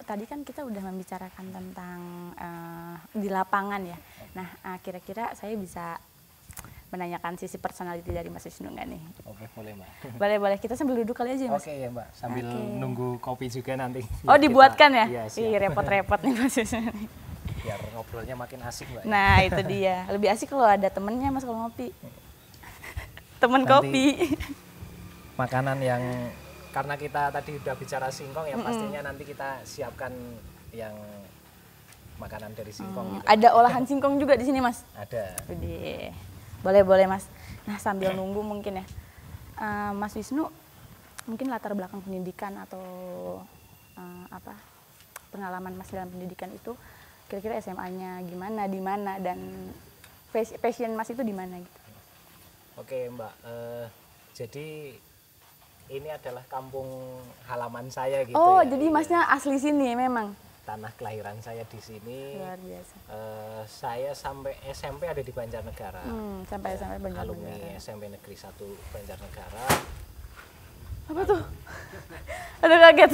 tadi kan kita udah membicarakan tentang di lapangan ya. Nah, kira-kira saya bisa menanyakan sisi personality dari Mas Wisnu nggak nih? Oke, boleh Mbak. Boleh. Kita sambil duduk kali aja ya, Mas. Oke ya Mbak, sambil nunggu kopi juga nanti. Oh, dibuatkan ya? Iya, Ih, repot-repot nih Mas Wisnu. Biar ngobrolnya makin asik Mbak. Nah, itu dia. Lebih asik kalau ada temennya Mas kalau ngopi. Temen kopi. Makanan yang, karena kita tadi udah bicara singkong ya, pastinya nanti kita siapkan yang makanan dari singkong gitu. Ada olahan singkong juga di sini Mas? Ada. Udah. Boleh Mas. Nah, sambil nunggu mungkin ya, Mas Wisnu mungkin latar belakang pendidikan atau pengalaman Mas dalam pendidikan itu kira-kira SMA-nya gimana, di mana, dan passion Mas itu di mana gitu? Oke Mbak, jadi ini adalah kampung halaman saya gitu. Oh, ya. jadi Masnya asli sini memang? Tanah kelahiran saya di sini. Luar biasa. Saya sampai SMP ada di Banjarnegara. Sampai Banjarnegara. Alumni SMP Negeri 1 Banjarnegara. Apa tuh? Aduh, kaget.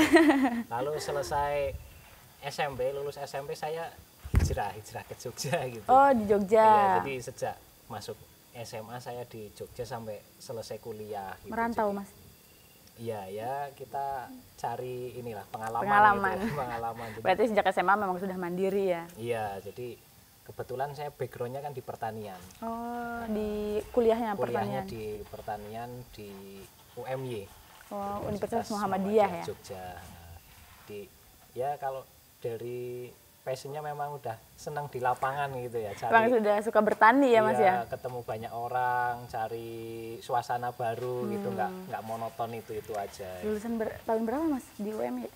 Lalu selesai SMP, lulus SMP saya hijrah ke Jogja gitu. Oh, di Jogja. Iya, jadi sejak masuk SMA saya di Jogja sampai selesai kuliah gitu. Merantau, jadi, Mas? Iya, ya kita cari inilah pengalaman. Gitu, pengalaman. Berarti sejak SMA memang sudah mandiri ya? Iya, jadi kebetulan saya backgroundnya kan di pertanian. Oh, di kuliahnya pertanian? Kuliahnya di pertanian di UMY. Oh, Universitas Muhammadiyah ya? Jogja. Ya kalau dari passionnya memang udah senang di lapangan gitu ya. Memang sudah suka bertani ya Mas ya? Ketemu banyak orang, cari suasana baru gitu, nggak monoton itu aja. Lulusan tahun berapa Mas di UMY?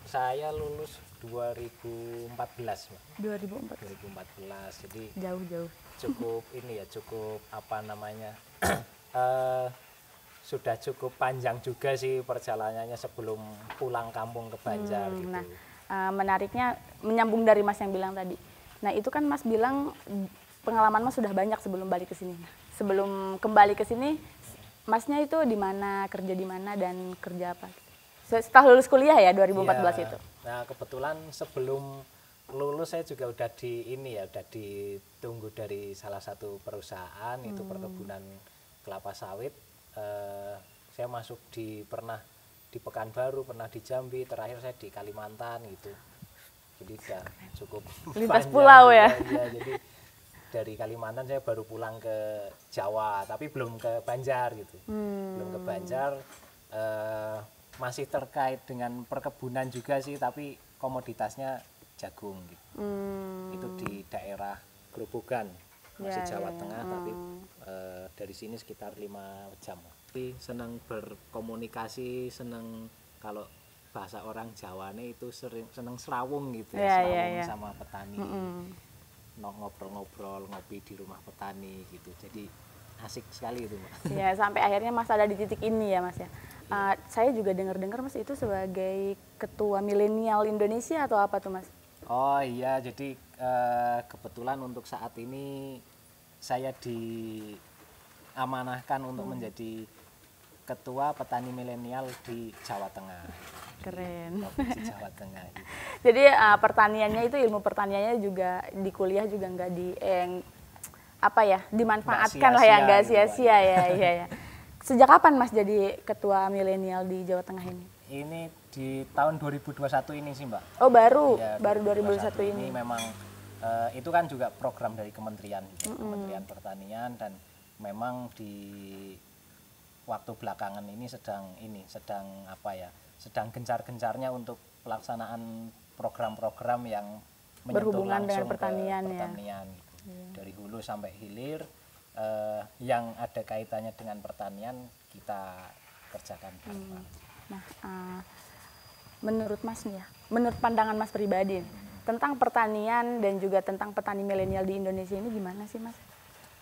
Saya lulus 2014 Mbak. 2014, jadi jauh. Cukup ini ya, cukup apa namanya, sudah cukup panjang juga sih perjalanannya sebelum pulang kampung ke Banjar gitu. Nah, menariknya menyambung dari Mas yang bilang tadi. Nah, itu kan Mas bilang pengalaman Mas sudah banyak sebelum balik ke sini. Sebelum kembali ke sini, Masnya itu di mana, kerja di mana, dan kerja apa? Setelah lulus kuliah ya 2014 itu. Nah, kebetulan sebelum lulus saya juga udah udah ditunggu dari salah satu perusahaan itu perkebunan kelapa sawit. Saya masuk pernah di Pekanbaru, pernah di Jambi, terakhir saya di Kalimantan gitu. Jadi udah cukup lintas pulau ya. Iya, jadi dari Kalimantan saya baru pulang ke Jawa, tapi belum ke Banjar gitu. Belum ke Banjar, masih terkait dengan perkebunan juga sih, tapi komoditasnya jagung gitu. Itu di daerah Grobogan, masih Jawa Tengah, tapi dari sini sekitar 5 jam. Tapi senang berkomunikasi, senang kalau bahasa orang Jawa nih itu senang serawung gitu ya, serawung sama petani, ngobrol-ngobrol, ngopi di rumah petani gitu. Jadi asik sekali itu Mas. Ya, sampai akhirnya Mas ada di titik ini ya Mas ya. Saya juga dengar Mas itu sebagai ketua milenial Indonesia atau apa tuh Mas? Oh iya, jadi kebetulan untuk saat ini saya diamanahkan untuk menjadi ketua petani milenial di Jawa Tengah. Keren. Provinsi Jawa Tengah. Gitu. Jadi pertaniannya itu ilmu pertaniannya juga di kuliah juga nggak dimanfaatkan lah ya, nggak sia-sia ya. Sejak kapan Mas jadi ketua milenial di Jawa Tengah ini? Ini di tahun 2021 ini sih Mbak. Oh baru, ya, baru 2021 ini. Memang itu kan juga program dari kementerian, Kementerian Pertanian, dan memang di waktu belakangan ini sedang gencar-gencarnya untuk pelaksanaan program-program yang menyentuh berhubungan langsung dengan pertanian gitu. Dari hulu sampai hilir, yang ada kaitannya dengan pertanian kita kerjakan. Nah, menurut Mas nih ya, menurut pandangan Mas pribadi tentang pertanian dan juga tentang petani milenial di Indonesia ini gimana sih Mas?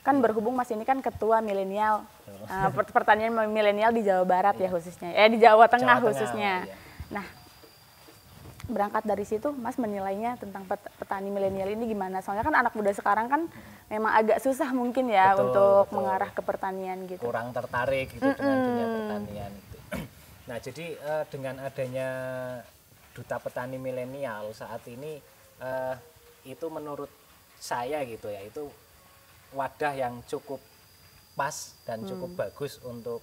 Kan berhubung Mas ini kan ketua milenial, pertanian milenial di Jawa Barat ya khususnya, di Jawa Tengah khususnya. Iya. Nah, berangkat dari situ Mas menilainya tentang petani milenial ini gimana? Soalnya kan anak muda sekarang kan memang agak susah mungkin ya untuk mengarah ke pertanian gitu. Kurang tertarik gitu dengan dunia pertanian itu. Nah, jadi dengan adanya duta petani milenial saat ini itu menurut saya gitu ya, itu wadah yang cukup pas dan cukup bagus untuk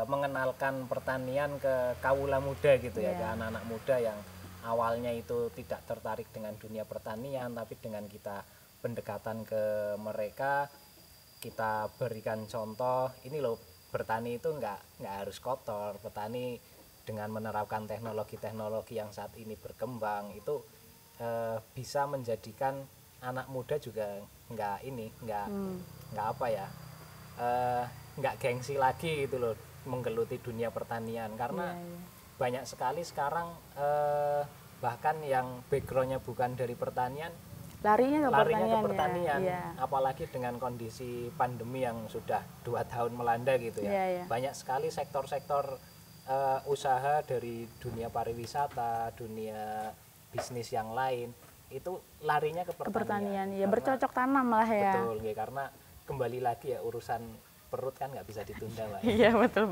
mengenalkan pertanian ke kaula muda gitu ya, ke anak-anak muda yang awalnya itu tidak tertarik dengan dunia pertanian, tapi dengan kita pendekatan ke mereka, kita berikan contoh, ini loh bertani itu nggak harus kotor, petani dengan menerapkan teknologi-teknologi yang saat ini berkembang itu bisa menjadikan anak muda juga nggak apa ya, nggak gengsi lagi gitu loh menggeluti dunia pertanian, karena banyak sekali sekarang bahkan yang backgroundnya bukan dari pertanian larinya ke pertanian. Apalagi dengan kondisi pandemi yang sudah 2 tahun melanda gitu ya, banyak sekali sektor-sektor usaha dari dunia pariwisata, dunia bisnis yang lain itu larinya ke pertanian. Ya, bercocok tanam lah ya. Betul, ya, karena kembali lagi ya urusan perut kan nggak bisa ditunda, Mbak. Iya, betul.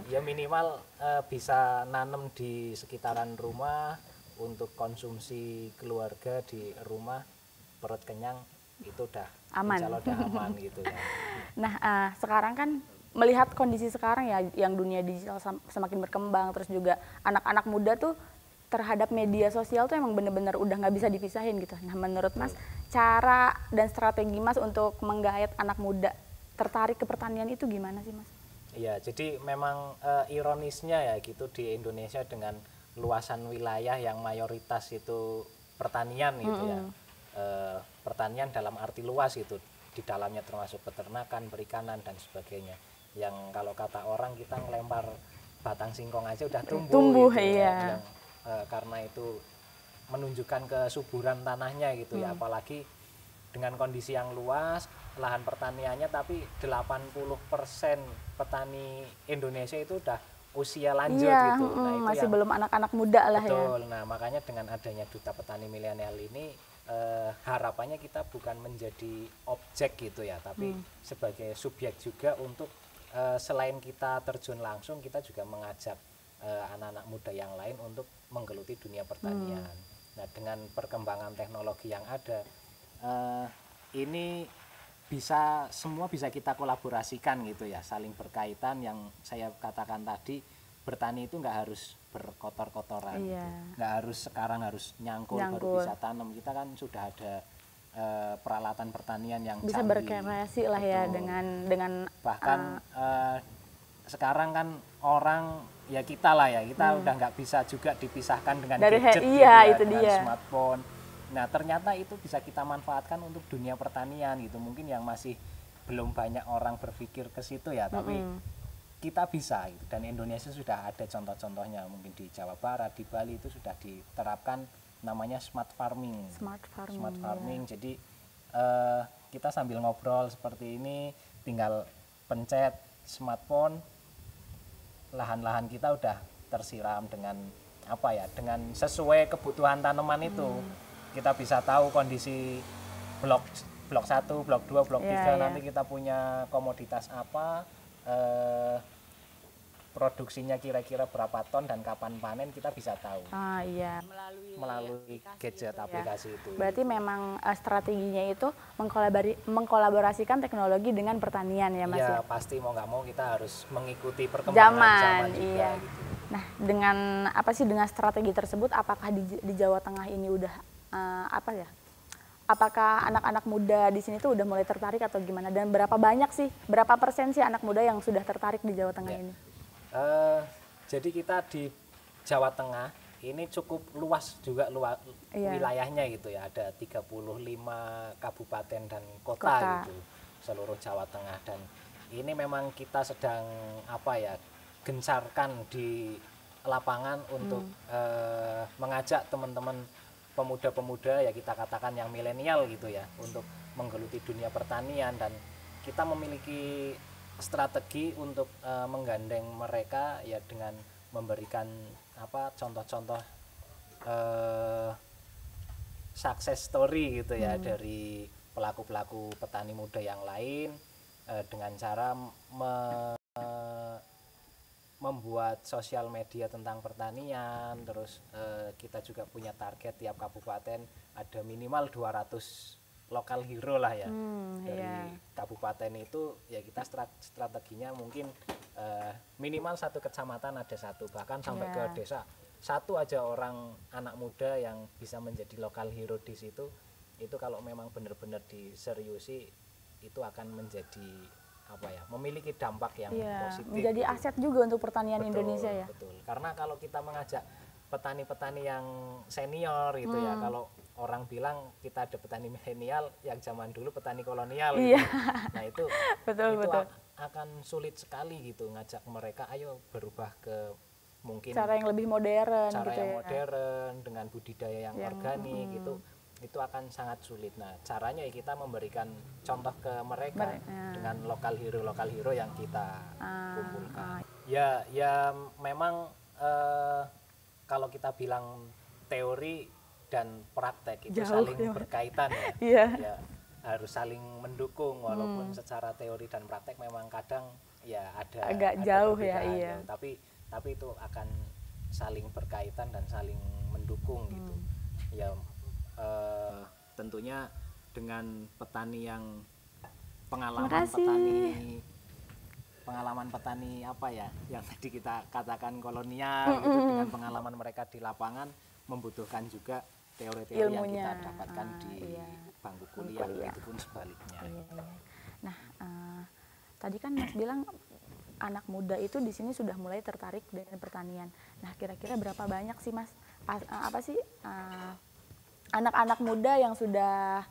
Ya minimal bisa nanam di sekitaran rumah untuk konsumsi keluarga di rumah, perut kenyang itu udah aman. insya Allah udah aman gitu ya. Nah, sekarang kan melihat kondisi sekarang ya, yang dunia digital semakin berkembang, terus juga anak-anak muda tuh terhadap media sosial tuh emang bener-bener udah nggak bisa dipisahin gitu. Nah, menurut Mas, cara dan strategi Mas untuk menggait anak muda tertarik ke pertanian itu gimana sih, Mas? Iya, jadi memang ironisnya ya gitu di Indonesia dengan luasan wilayah yang mayoritas itu pertanian gitu ya. Pertanian dalam arti luas itu, di dalamnya termasuk peternakan, perikanan dan sebagainya. Yang kalau kata orang kita ngelempar batang singkong aja udah tumbuh gitu, iya. yang karena itu menunjukkan kesuburan tanahnya gitu ya, apalagi dengan kondisi yang luas lahan pertaniannya, tapi 80% petani Indonesia itu udah usia lanjut gitu. Nah, itu masih yang, belum anak-anak muda lah ya. betul. Nah, makanya dengan adanya duta petani milenial ini harapannya kita bukan menjadi objek gitu ya, tapi sebagai subjek juga untuk selain kita terjun langsung, kita juga mengajak anak-anak muda yang lain untuk menggeluti dunia pertanian. Nah, dengan perkembangan teknologi yang ada, ini semua bisa kita kolaborasikan gitu ya, saling berkaitan. Yang saya katakan tadi, bertani itu nggak harus berkotor-kotoran, gitu. Nggak harus sekarang harus nyangkul baru bisa tanam. Kita kan sudah ada peralatan pertanian yang bisa canggih, berkreasi lah ya, dengan bahkan sekarang kan orang ya kita udah nggak bisa juga dipisahkan dengan gadget gitu ya, dengan smartphone. Nah, ternyata itu bisa kita manfaatkan untuk dunia pertanian gitu. Mungkin yang masih belum banyak orang berpikir ke situ ya, tapi kita bisa gitu. Dan Indonesia sudah ada contoh-contohnya, mungkin di Jawa Barat, di Bali itu sudah diterapkan namanya smart farming. Smart farming. Jadi kita sambil ngobrol seperti ini, tinggal pencet smartphone, lahan-lahan kita udah tersiram dengan dengan sesuai kebutuhan tanaman itu. Kita bisa tahu kondisi blok 1, blok 2, blok 3, nanti kita punya komoditas apa, produksinya kira-kira berapa ton dan kapan panen, kita bisa tahu. Melalui gadget aplikasi itu. Berarti memang strateginya itu mengkolaborasikan teknologi dengan pertanian ya, Mas? Iya, pasti mau nggak mau kita harus mengikuti perkembangan zaman juga. Gitu. Nah, dengan strategi tersebut, apakah di Jawa Tengah ini udah apakah anak-anak muda di sini tuh udah mulai tertarik atau gimana? Dan berapa persen sih anak muda yang sudah tertarik di Jawa Tengah ini? Jadi kita di Jawa Tengah ini cukup luas juga wilayahnya gitu ya. Ada 35 kabupaten dan kota gitu seluruh Jawa Tengah, dan ini memang kita sedang gencarkan di lapangan untuk mengajak teman-teman pemuda-pemuda ya, kita katakan yang milenial gitu ya, untuk menggeluti dunia pertanian. Dan kita memiliki strategi untuk menggandeng mereka ya dengan memberikan contoh-contoh success story gitu ya, dari pelaku-pelaku petani muda yang lain, dengan cara membuat sosial media tentang pertanian, terus kita juga punya target tiap kabupaten ada minimal 200 lokal hero lah ya. Dari kabupaten itu ya kita strateginya mungkin minimal satu kecamatan ada satu, bahkan sampai ke desa satu aja orang anak muda yang bisa menjadi lokal hero di situ. Itu kalau memang benar-benar diseriusi itu akan menjadi apa ya, memiliki dampak yang positif, menjadi gitu. aset juga untuk pertanian Indonesia ya. Betul. Karena kalau kita mengajak petani-petani yang senior gitu ya, kalau orang bilang kita ada petani milenial, yang zaman dulu petani kolonial gitu. Nah itu betul. Akan sulit sekali gitu ngajak mereka ayo berubah ke mungkin cara yang lebih modern, cara gitu yang ya. modern dengan budidaya yang organik gitu. Itu akan sangat sulit. Nah caranya ya kita memberikan contoh ke mereka dengan lokal hero yang kita kumpulkan. Ya memang kalau kita bilang teori dan praktek itu saling berkaitan ya. Ya harus saling mendukung, walaupun secara teori dan praktek memang kadang ya agak jauh ya. Tapi itu akan saling berkaitan dan saling mendukung gitu. Ya tentunya dengan petani yang pengalaman petani apa ya yang tadi kita katakan kolonial gitu, dengan pengalaman mereka di lapangan membutuhkan juga teori-teori yang kita dapatkan di bangku kuliah, itu pun sebaliknya. Nah, tadi kan Mas bilang anak muda itu di sini sudah mulai tertarik dengan pertanian. Nah, kira-kira berapa banyak sih Mas anak-anak muda yang sudah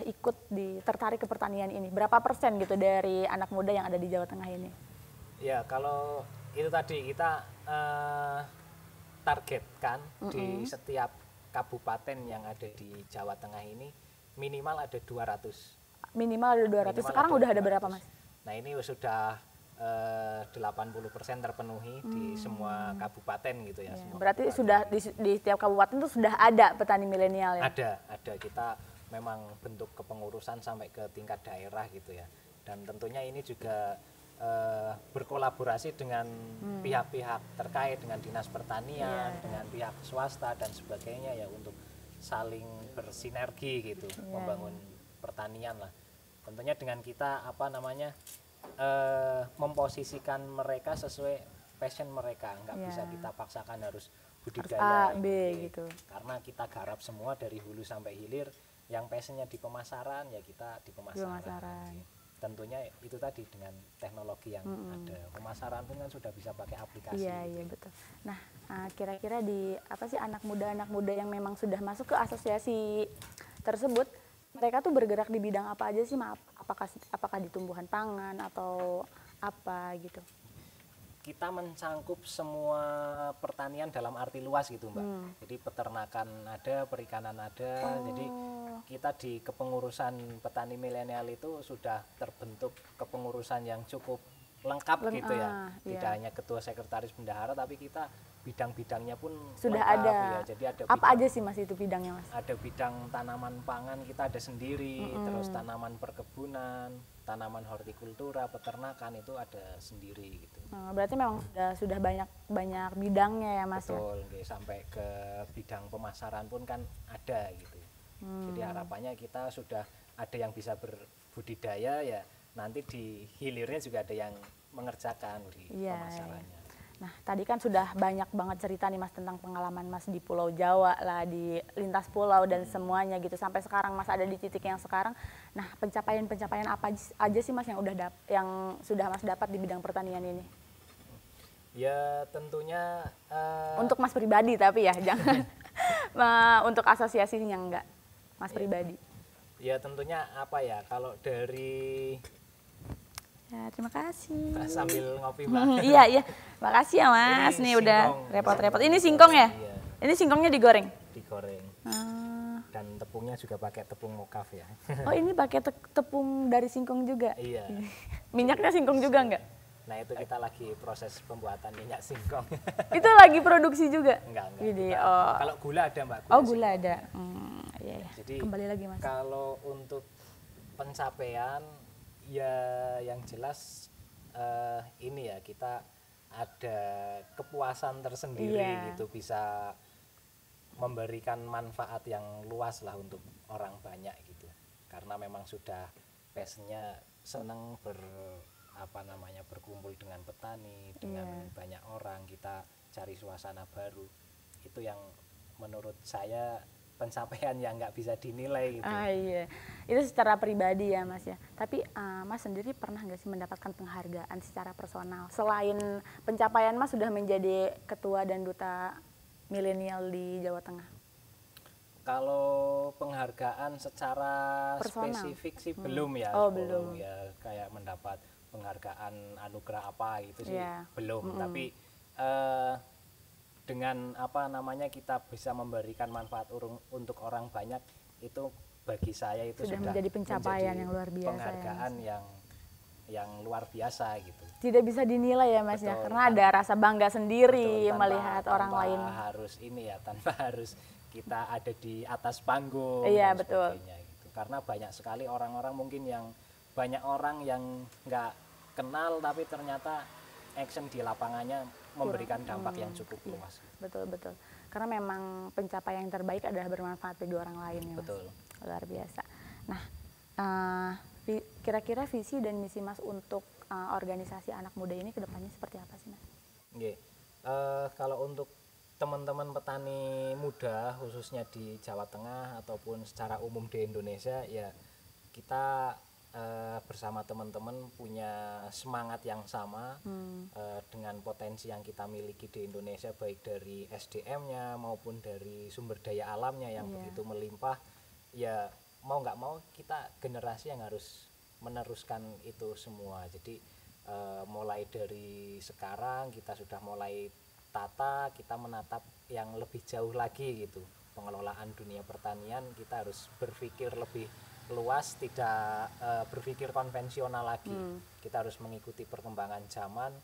ikut tertarik ke pertanian ini? Berapa persen gitu dari anak muda yang ada di Jawa Tengah ini? Ya, kalau itu tadi kita targetkan di setiap kabupaten yang ada di Jawa Tengah ini minimal ada 200. Minimal ada 200. Sekarang udah ada berapa, Mas? Nah, ini sudah 80% terpenuhi di semua kabupaten gitu ya. Semua berarti kabupaten. Sudah di setiap kabupaten itu sudah ada petani milenial ya? Ada. Kita memang bentuk kepengurusan sampai ke tingkat daerah gitu ya. Dan tentunya ini juga berkolaborasi dengan pihak-pihak terkait, dengan dinas pertanian, dengan pihak swasta dan sebagainya ya, untuk saling bersinergi gitu, membangun pertanian lah. Tentunya dengan kita memposisikan mereka sesuai passion mereka, nggak bisa kita paksakan harus budidaya A, B gitu. Karena kita garap semua dari hulu sampai hilir. Yang passionnya di pemasaran ya kita di pemasaran. Tentunya itu tadi dengan teknologi yang ada, pemasaran pun kan sudah bisa pakai aplikasi. Iya betul. Nah, kira-kira anak muda yang memang sudah masuk ke asosiasi tersebut, mereka tuh bergerak di bidang apa aja sih, apakah di tumbuhan pangan atau apa gitu? Kita mencangkup semua pertanian dalam arti luas gitu Mbak. Jadi peternakan ada, perikanan ada. Jadi kita di kepengurusan petani milenial itu sudah terbentuk kepengurusan yang cukup lengkap gitu ya. Tidak hanya ketua sekretaris bendahara, tapi kita bidang-bidangnya pun sudah lengkap, ada. Ya. Jadi ada apa aja sih Mas itu bidangnya Mas? Ada bidang tanaman pangan kita ada sendiri, terus tanaman perkebunan, tanaman hortikultura, peternakan itu ada sendiri gitu. Berarti memang sudah banyak bidangnya ya Mas? Betul, ya? Sampai ke bidang pemasaran pun kan ada gitu. Jadi harapannya kita sudah ada yang bisa berbudidaya ya, nanti di hilirnya juga ada yang mengerjakan di pemasarannya. Nah, tadi kan sudah banyak banget cerita nih Mas tentang pengalaman Mas di Pulau Jawa lah, di lintas pulau dan semuanya gitu. Sampai sekarang Mas ada di titik yang sekarang. Nah, pencapaian apa aja sih Mas yang sudah Mas dapat di bidang pertanian ini? Ya, tentunya untuk Mas pribadi tapi ya, jangan untuk asosiasinya enggak. Mas pribadi. Ya, tentunya kalau dari terima kasih. Sambil ngopi Mbak. Iya. Makasih ya Mas. Nih udah repot-repot. Ini singkong ya? Iya. Ini singkongnya digoreng? Digoreng. Dan tepungnya juga pakai tepung mokaf ya. Oh, ini pakai tepung dari singkong juga? Iya. Minyaknya singkong juga enggak? Nah, itu kita lagi proses pembuatan minyak singkong. Itu lagi produksi juga? Enggak. Kalau gula ada Mbak. Gula ada. Iya. Jadi kembali lagi Mas. Kalau untuk pencapaian ya yang jelas ini ya, kita ada kepuasan tersendiri Iya. gitu, bisa memberikan manfaat yang luas lah untuk orang banyak gitu, karena memang sudah passionnya seneng berkumpul dengan petani, dengan banyak orang, kita cari suasana baru. Itu yang menurut saya pencapaian yang nggak bisa dinilai gitu. Iya, itu secara pribadi ya Mas ya. Tapi Mas sendiri pernah nggak sih mendapatkan penghargaan secara personal selain pencapaian Mas sudah menjadi ketua dan duta milenial di Jawa Tengah? Kalau penghargaan secara Personal. spesifik sih belum ya. Oh, belum. Ya kayak mendapat penghargaan anugerah apa gitu sih Iya. belum. Tapi dengan kita bisa memberikan manfaat untuk orang banyak, itu bagi saya itu Sudah sudah menjadi pencapaian yang luar biasa ya, penghargaan yang luar biasa gitu. Tidak bisa dinilai ya Mas ya, Betul, karena ada rasa bangga sendiri Betul, melihat orang lain. harus ini ya, tanpa harus kita ada di atas panggung. Iya, dan betul. sebagainya gitu. Karena banyak sekali orang-orang mungkin banyak orang yang nggak kenal, tapi ternyata action di lapangannya memberikan dampak yang cukup luas. Betul. Karena memang pencapaian yang terbaik adalah bermanfaat bagi orang lain ya Mas. Betul. Luar biasa. Nah, kira-kira visi dan misi Mas untuk organisasi anak muda ini kedepannya seperti apa sih Mas? Nggih. Kalau untuk teman-teman petani muda khususnya di Jawa Tengah ataupun secara umum di Indonesia, ya kita bersama teman-teman punya semangat yang sama dengan potensi yang kita miliki di Indonesia, baik dari SDM-nya maupun dari sumber daya alamnya yang begitu melimpah. Ya mau nggak mau kita generasi yang harus meneruskan itu semua. Jadi mulai dari sekarang kita sudah mulai kita menatap yang lebih jauh lagi gitu. Pengelolaan dunia pertanian kita harus berpikir lebih luas, tidak berpikir konvensional lagi. Kita harus mengikuti perkembangan zaman,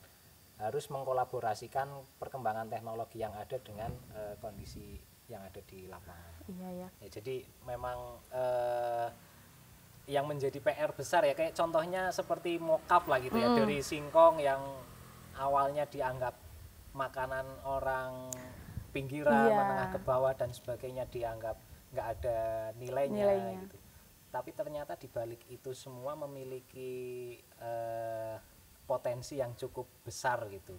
harus mengkolaborasikan perkembangan teknologi yang ada dengan kondisi yang ada di lapangan. Iya. Ya, jadi memang yang menjadi PR besar ya, kayak contohnya seperti mokap lah gitu ya, dari singkong yang awalnya dianggap makanan orang pinggiran, menengah ke bawah dan sebagainya, dianggap nggak ada nilainya. Gitu. Tapi ternyata di balik itu semua memiliki potensi yang cukup besar gitu.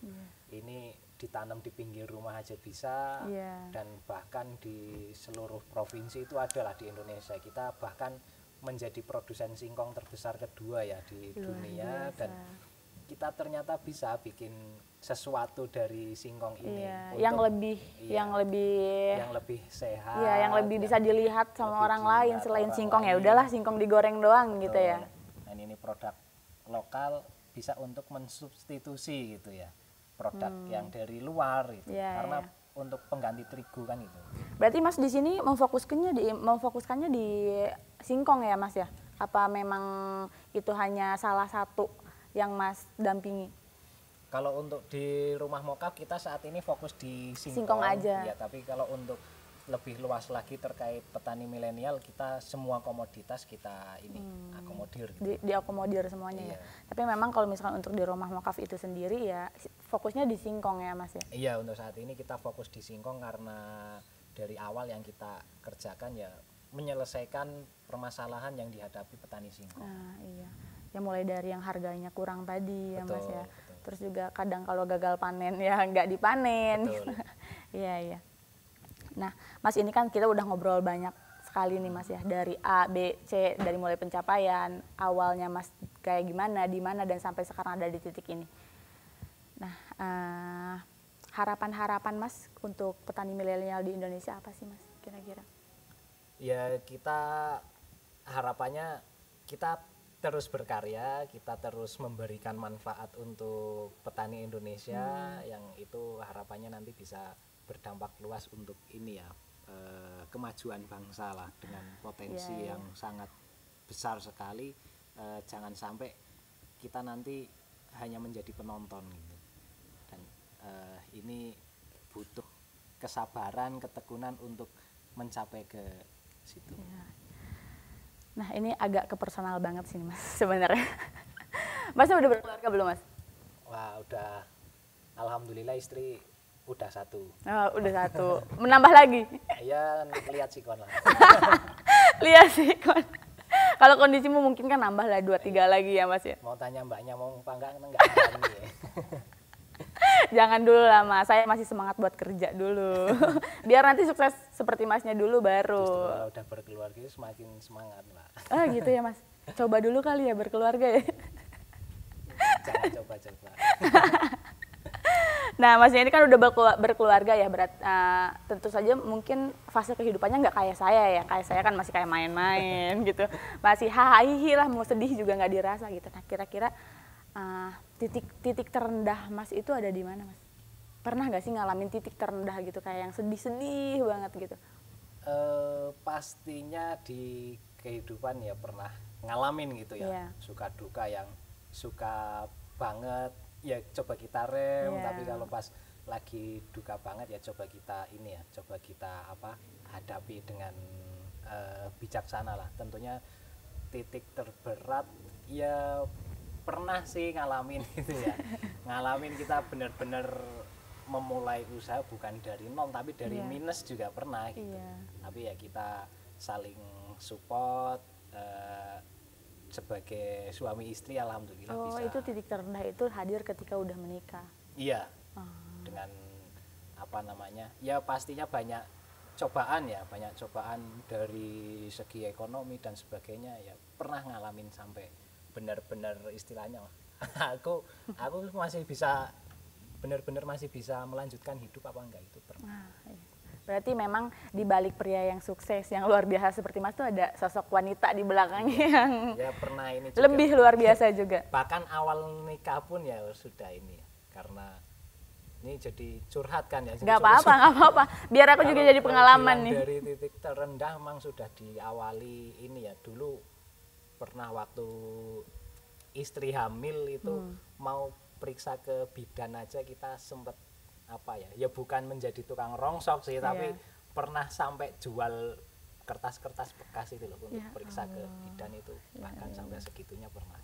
Ini ditanam di pinggir rumah aja bisa, dan bahkan di seluruh provinsi itu adalah di Indonesia. Kita bahkan menjadi produsen singkong terbesar kedua ya di dunia, dan kita ternyata bisa bikin sesuatu dari singkong ini yang lebih sehat, yang lebih bisa dilihat sama orang lain selain singkong. Ya udahlah, singkong digoreng doang. Betul. Gitu ya. Dan ini produk lokal bisa untuk mensubstitusi gitu ya produk yang dari luar gitu, karena untuk pengganti terigu kan itu. Berarti Mas di sini memfokuskannya di singkong ya Mas ya? Apa memang itu hanya salah satu yang Mas dampingi? Kalau untuk di rumah mokap kita saat ini fokus di singkong aja. Ya, tapi kalau untuk lebih luas lagi terkait petani milenial, kita semua komoditas kita ini akomodir. Gitu. Diakomodir semuanya ya. Tapi memang kalau misalkan untuk di rumah mokaf itu sendiri ya fokusnya di singkong ya Mas ya? Iya, untuk saat ini kita fokus di singkong karena dari awal yang kita kerjakan ya menyelesaikan permasalahan yang dihadapi petani singkong. Nah, iya. Ya mulai dari yang harganya kurang tadi ya Mas ya. Betul. Terus juga kadang kalau gagal panen ya nggak dipanen. Iya. Nah, Mas ini kan kita udah ngobrol banyak sekali nih Mas ya, dari A, B, C, dari mulai pencapaian, awalnya Mas kayak gimana, di mana, dan sampai sekarang ada di titik ini. Nah, harapan-harapan Mas untuk petani milenial di Indonesia apa sih Mas kira-kira? Ya kita harapannya kita terus berkarya, kita terus memberikan manfaat untuk petani Indonesia, yang itu harapannya nanti bisa berdampak luas untuk ini ya, kemajuan bangsa lah, dengan potensi yang sangat besar sekali. Jangan sampai kita nanti hanya menjadi penonton gitu, dan ini butuh kesabaran, ketekunan untuk mencapai ke situ. Nah ini agak ke personal banget sih Mas sebenarnya. Masnya udah berkeluarga belum Mas? Wah, udah alhamdulillah istri udah satu. Oh, udah satu. Menambah lagi. Ya lihat sikon lah. Lihat sih kon. Kalau kondisimu mungkin kan nambah lah 2-3 lagi ya Mas ya. Mau tanya mbaknya mau apa enggak berani ya. Jangan dulu lah Mas, saya masih semangat buat kerja dulu. Biar nanti sukses seperti Masnya dulu baru. Justru kalau udah berkeluarga semakin semangat lah. Ah gitu ya Mas. Coba dulu kali ya berkeluarga ya. Jangan coba-coba. Nah Masnya ini kan udah berkeluarga ya, tentu saja mungkin fase kehidupannya nggak kayak saya ya. Kayak saya kan masih kayak main-main gitu. Masih hahihi lah, mau sedih juga nggak dirasa gitu. Nah kira-kira titik terendah Mas itu ada di mana Mas? Pernah nggak sih ngalamin titik terendah gitu kayak yang sedih-sedih banget gitu? Pastinya di kehidupan ya pernah ngalamin gitu ya. Yeah. Suka duka yang suka banget ya coba kita rem, Yeah. tapi kalau pas lagi duka banget ya coba kita ini ya, coba kita hadapi dengan bijaksana lah. Tentunya titik terberat ya pernah sih ngalamin gitu ya. Ngalamin kita benar-benar memulai usaha bukan dari nol tapi dari Yeah. minus juga pernah gitu. Yeah. Tapi ya kita saling support sebagai suami istri alhamdulillah Oh bisa. itu titik terendah itu hadir ketika udah menikah. Iya. Oh. Dengan apa namanya? Ya pastinya banyak cobaan ya, banyak cobaan dari segi ekonomi dan sebagainya ya pernah ngalamin sampai benar-benar istilahnya aku masih bisa benar-benar masih bisa melanjutkan hidup apa enggak itu pernah. Iya. Berarti memang di balik pria yang sukses yang luar biasa seperti Mas tuh ada sosok wanita di belakangnya yang Ya pernah ini juga. lebih luar biasa juga. Bahkan awal nikah pun ya sudah ini ya, karena ini jadi curhat kan ya. Nggak apa-apa. Biar aku juga jadi pengalaman nih. Dari titik terendah memang sudah diawali ini ya. Dulu pernah waktu istri hamil itu mau periksa ke bidan aja kita sempet ya bukan menjadi tukang rongsok sih, tapi pernah sampai jual kertas-kertas bekas itu loh untuk periksa ke bidan itu, bahkan sampai segitunya pernah.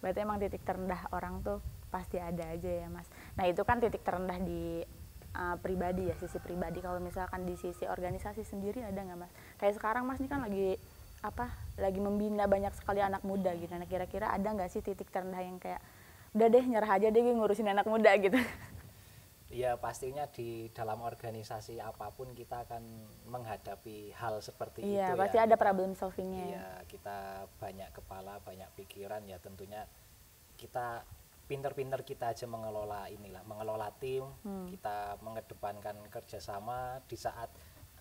Berarti emang titik terendah orang tuh pasti ada aja ya Mas. Nah itu kan titik terendah di pribadi ya, sisi pribadi. Kalau misalkan di sisi organisasi sendiri ada nggak Mas? Kayak sekarang Mas ini kan lagi membina banyak sekali anak muda gitu. Nah kira-kira ada nggak sih titik terendah yang kayak udah deh nyerah aja deh ngurusin anak muda gitu? Ya pastinya di dalam organisasi apapun kita akan menghadapi hal seperti itu ya. Iya pasti ada problem solvingnya. Iya kita banyak kepala, banyak pikiran ya, tentunya kita pinter-pinter kita aja mengelola tim, kita mengedepankan kerjasama di saat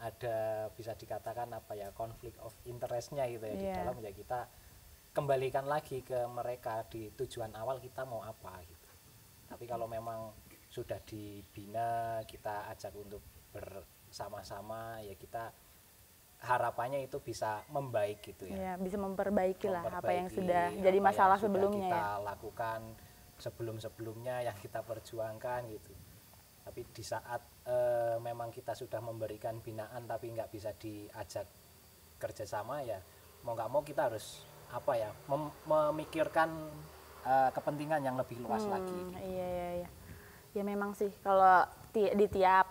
ada bisa dikatakan konflik of interestnya gitu ya di dalam ya kita kembalikan lagi ke mereka di tujuan awal kita mau apa gitu. Tapi kalau memang sudah dibina, kita ajak untuk bersama-sama ya kita harapannya itu bisa membaik gitu ya. Ya bisa memperbaiki lah apa yang sudah jadi masalah sebelumnya kita ya. lakukan sebelum-sebelumnya yang kita perjuangkan gitu. Tapi di saat memang kita sudah memberikan binaan tapi nggak bisa diajak kerjasama ya mau nggak mau kita harus memikirkan kepentingan yang lebih luas lagi. Gitu. Iya. Ya memang sih kalau di tiap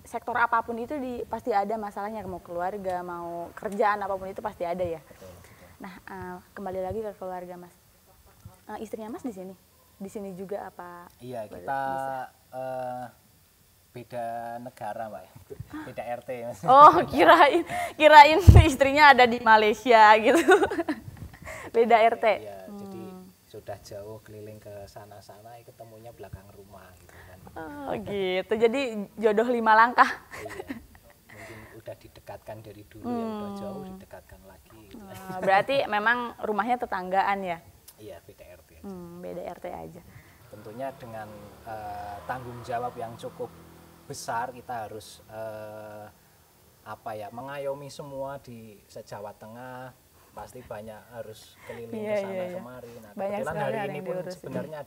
sektor apapun itu pasti ada masalahnya, mau keluarga, mau kerjaan apapun itu pasti ada ya. Betul. Nah kembali lagi ke keluarga Mas. Istrinya Mas di sini juga apa? Iya kita beda negara Mbak, beda RT Mas. Oh kirain istrinya ada di Malaysia gitu. Beda RT. Iya jadi sudah jauh keliling ke sana-sana ketemunya belakang rumah gitu kan. Oh gitu, jadi jodoh 5 langkah. Iya, mungkin udah didekatkan dari dulu ya udah jauh didekatkan lagi gitu. Berarti memang rumahnya tetanggaan ya? Iya beda RT aja. Beda RT aja. Tentunya dengan tanggung jawab yang cukup besar kita harus mengayomi semua di se-Jawa Tengah. Pasti banyak harus keliling ke sana kemari. Nah, kebetulan hari ini pun sebenarnya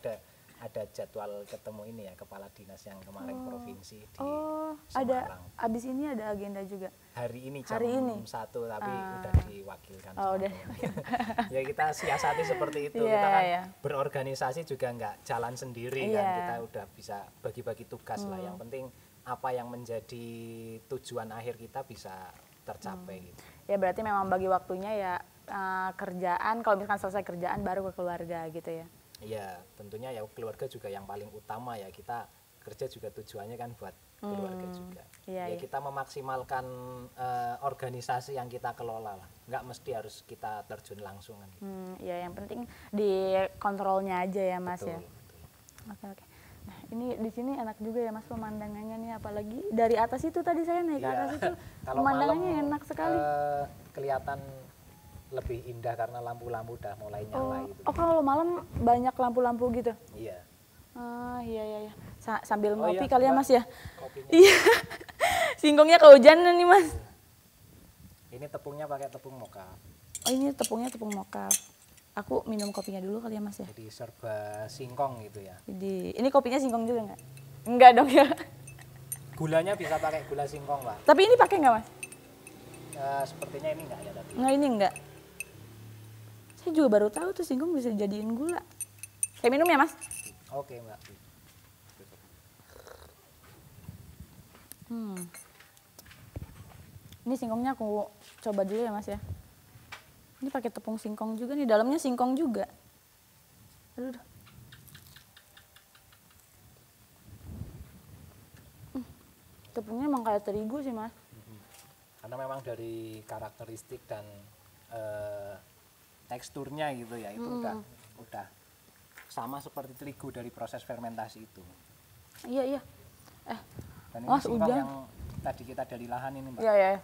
ada jadwal ketemu ini ya kepala dinas yang kemarin provinsi di ada Semarang. abis ini ada agenda juga. Hari ini jam Hari ini? 1 tapi udah diwakilkan. Oh, sama udah. teman. Ya kita siasati seperti itu. Iya, Kita kan iya. berorganisasi juga nggak jalan sendiri kan. Iya. Kita udah bisa bagi-bagi tugas lah. Yang penting apa yang menjadi tujuan akhir kita bisa tercapai gitu. Ya berarti memang bagi waktunya ya kerjaan, kalau misalkan selesai kerjaan baru ke keluarga gitu ya. Iya, tentunya ya keluarga juga yang paling utama ya. Kita kerja juga tujuannya kan buat keluarga juga. Iya, Ya iya. kita memaksimalkan organisasi yang kita kelola lah. Nggak mesti harus kita terjun langsung kan. Ya yang penting di kontrolnya aja ya Mas ya. Betul, betul. Oke, oke. Nah ini di sini enak juga ya Mas pemandangannya nih, apalagi dari atas itu tadi saya naik ke Iya. atas itu Kalau pemandangannya malam, enak sekali. Kelihatan lebih indah karena lampu-lampu udah mulai nyala gitu. Oh kalau malam banyak lampu-lampu gitu? Iya. Iya iya iya. Sambil Oh ngopi iya, kali ya Mbak. Mas ya. Kopinya. Iya. Singkongnya kehujanan nih Mas. Ini tepungnya pakai tepung moka. Oh ini tepungnya tepung moka. Aku minum kopinya dulu kali ya Mas ya. Jadi serba singkong gitu ya. Jadi ini kopinya singkong juga nggak? Enggak dong ya. Gulanya bisa pakai gula singkong, Pak. Tapi ini pakai nggak Mas? Sepertinya ini enggak ya tadi. Nggak, ini enggak. Saya juga baru tahu tuh singkong bisa dijadiin gula. Saya minum ya Mas. Oke, Mbak. Ini singkongnya aku coba dulu ya Mas ya. Ini pakai tepung singkong juga nih, dalamnya singkong juga. Aduh. Tepungnya emang kayak terigu sih Mas. Karena memang dari karakteristik dan teksturnya gitu ya, itu udah sama seperti terigu dari proses fermentasi itu. Iya iya. Dan ini Mas, singkong hujan. yang tadi kita dari lahan ini, Mbak. Iya iya.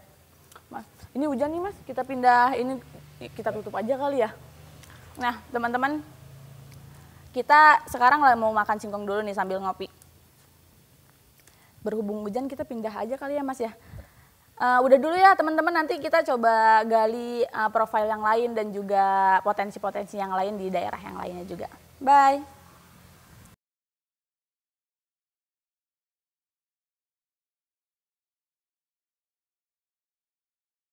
Mas, ini hujan nih Mas. Kita pindah ini, kita tutup aja kali ya. Nah teman-teman, kita sekarang mau makan singkong dulu nih sambil ngopi. Berhubung hujan kita pindah aja kali ya Mas ya. Udah dulu ya teman-teman, nanti kita coba gali profil yang lain dan juga potensi-potensi yang lain di daerah yang lainnya juga. Bye.